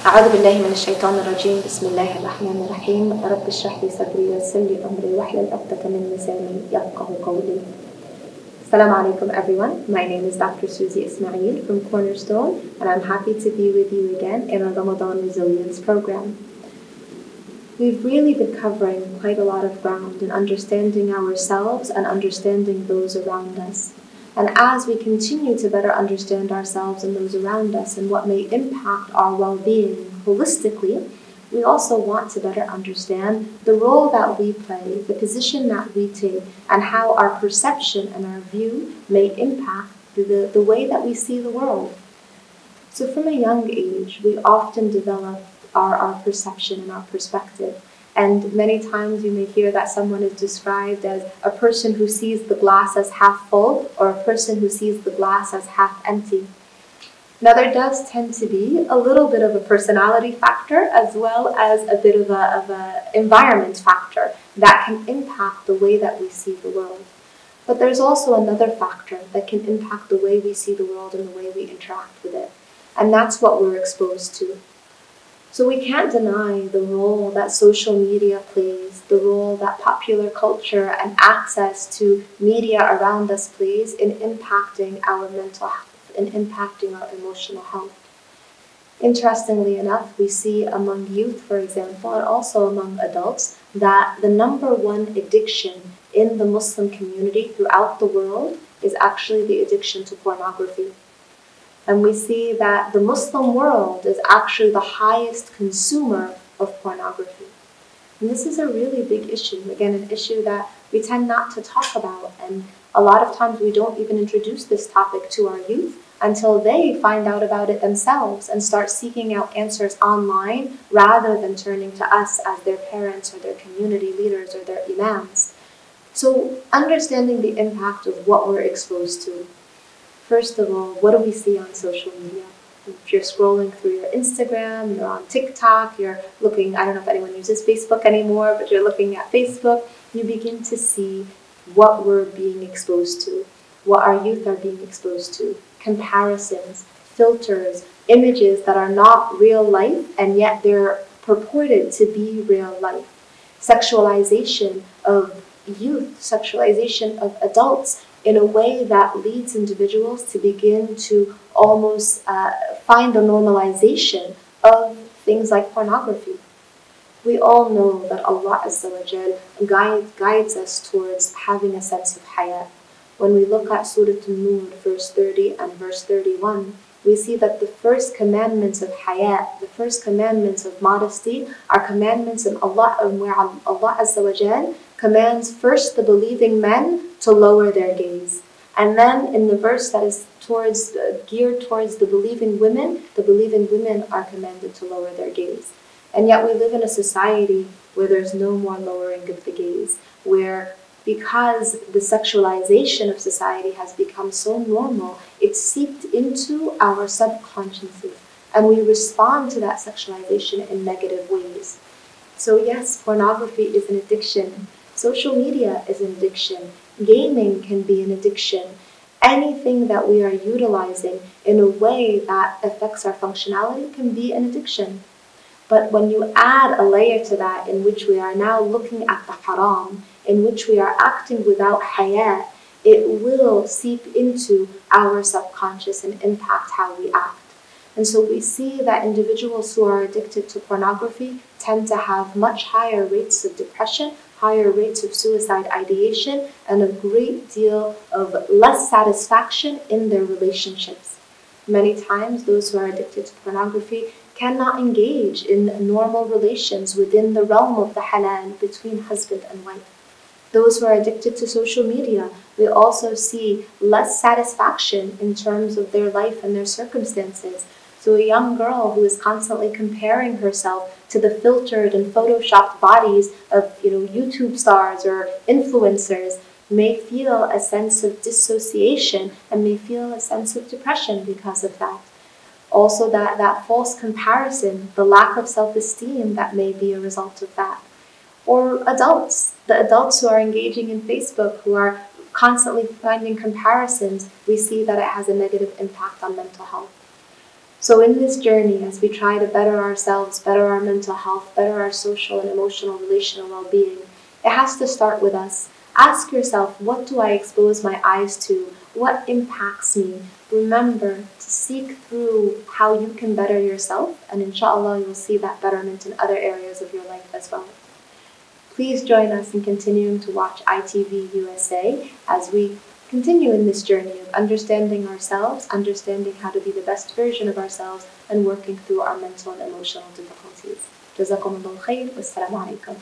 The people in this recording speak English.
أعوذ بالله من الشيطان الرجيم بسم الله الرحمن الرحيم رب اشرح لي صدري ويسر لي أمري واحلل عقدة من لساني يفقهوا قولي. Assalamu alaikum everyone. My name is Dr. Suzy Ismail from Cornerstone, and I'm happy to be with you again in our Ramadan Resilience Program. We've really been covering quite a lot of ground in understanding ourselves and understanding those around us. And as we continue to better understand ourselves and those around us and what may impact our well-being holistically, we also want to better understand the role that we play, the position that we take, and how our perception and our view may impact the way that we see the world. So from a young age, we often develop our perception and our perspective. And many times you may hear that someone is described as a person who sees the glass as half full or a person who sees the glass as half empty. Now there does tend to be a little bit of a personality factor as well as a bit of a environment factor that can impact the way that we see the world. But there's also another factor that can impact the way we see the world and the way we interact with it. And that's what we're exposed to. So we can't deny the role that social media plays, the role that popular culture and access to media around us plays in impacting our mental health, in impacting our emotional health. Interestingly enough, we see among youth, for example, and also among adults, that the number one addiction in the Muslim community throughout the world is actually the addiction to pornography. And we see that the Muslim world is actually the highest consumer of pornography. And this is a really big issue. Again, an issue that we tend not to talk about. And a lot of times we don't even introduce this topic to our youth until they find out about it themselves and start seeking out answers online rather than turning to us as their parents or their community leaders or their imams. So understanding the impact of what we're exposed to. First of all, what do we see on social media? If you're scrolling through your Instagram, you're on TikTok, you're looking, I don't know if anyone uses Facebook anymore, but you're looking at Facebook, you begin to see what we're being exposed to, what our youth are being exposed to, comparisons, filters, images that are not real life, and yet they're purported to be real life. Sexualization of youth, sexualization of adults, in a way that leads individuals to begin to almost find a normalization of things like pornography. We all know that Allah Azza wa Jal guides us towards having a sense of hayat. When we look at Surah An-Nur, verse 30 and verse 31, we see that the first commandments of hayat, the first commandments of modesty, are commandments in Allah, where Allah Azza wa Jal commands first the believing men to lower their gaze. And then in the verse that is geared towards the believing women are commanded to lower their gaze. And yet we live in a society where there's no more lowering of the gaze, where because the sexualization of society has become so normal, it's seeped into our subconsciouses, and we respond to that sexualization in negative ways. So yes, pornography is an addiction. Social media is an addiction. Gaming can be an addiction. Anything that we are utilizing in a way that affects our functionality can be an addiction. But when you add a layer to that in which we are now looking at the haram, in which we are acting without hayat, it will seep into our subconscious and impact how we act. And so we see that individuals who are addicted to pornography tend to have much higher rates of depression, higher rates of suicide ideation, and a great deal of less satisfaction in their relationships. Many times those who are addicted to pornography cannot engage in normal relations within the realm of the halal between husband and wife. Those who are addicted to social media, we also see less satisfaction in terms of their life and their circumstances. So a young girl who is constantly comparing herself to the filtered and photoshopped bodies of YouTube stars or influencers may feel a sense of dissociation and may feel a sense of depression because of that. Also that false comparison, the lack of self-esteem that may be a result of that. Or adults, the adults who are engaging in Facebook, who are constantly finding comparisons, we see that it has a negative impact on mental health. So in this journey, as we try to better ourselves, better our mental health, better our social and emotional, relational well-being, it has to start with us. Ask yourself, what do I expose my eyes to? What impacts me? Remember to seek through how you can better yourself, and inshallah you'll see that betterment in other areas of your life as well. Please join us in continuing to watch iTVusa as we continue in this journey of understanding ourselves, understanding how to be the best version of ourselves, and working through our mental and emotional difficulties. Jazakumullahu khair. Wassalamu alaikum.